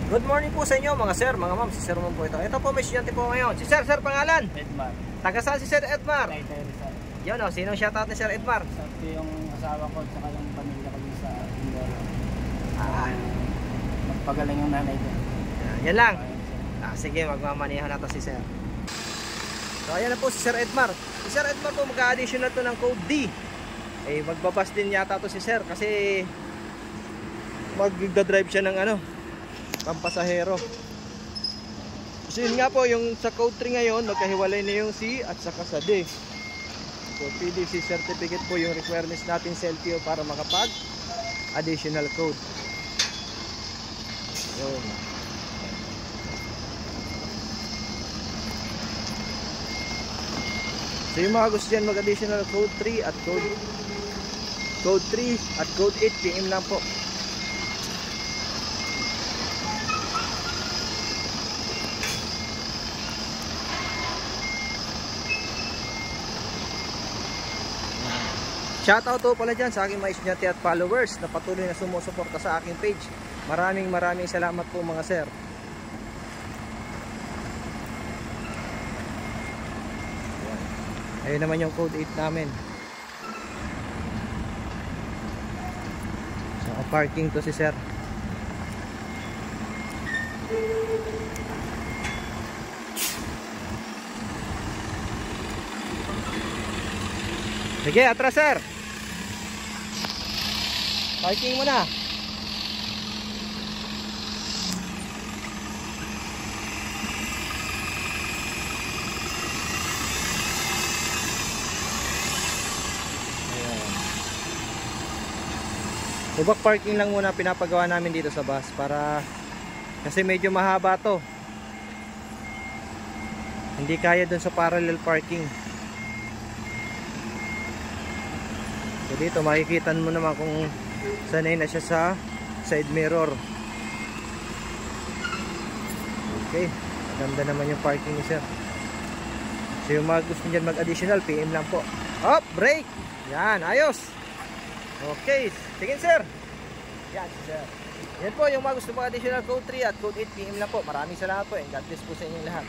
Good morning po sa inyo mga sir, mga ma'am. Si Sir Ma'am po ito. Ito po may estudyante po ngayon. Si Sir pangalan? Edmar. Taga saan si Sir Edmar? Yun o, sino shoutout ni Sir Edmar? Sabi yung asawa ko at saka yung pamilya ko sa Mindoro. Magpagaling yung nanay ko. Yan lang. Sige, magmamanihan na to si Sir. So ayan na po si Sir Edmar. Si Sir Edmar po magka-additional to ng code D. Eh magbabas din yata to si Sir kasi magda-drive siya ng pampasahero. So yun nga po, yung sa code 3 ngayon magkahiwalay na yung C at saka sa D. So PDC certificate po yung requirements natin sa LTO para makapag additional code. Yun. So yung mga gusto dyan mag additional code 3 at code 3 at code 8 PM lang po. Shoutout po pala dyan sa aking mga estudyante at followers na patuloy na sumusuporta sa aking page. Maraming salamat po mga sir. Ayun naman yung code 8 namin. So parking to si sir. Sige, atras sir. Parking mo na. Subak parking lang muna pinapagawa namin dito sa bus para kasi medyo mahaba to. Hindi kaya dun sa parallel parking. So dito makikita mo naman kung sanay na siya sa side mirror. Okay, maganda naman yung parking ni sir. So yung mga gusto nyo mag additional PM lang po. Up, brake. Yan, ayos. Okay, sige sir. Yan sir. Yan po yung mga gusto mag additional code 3 at code 8 PM lang po. Maraming salamat po and God bless po sa inyong lahat.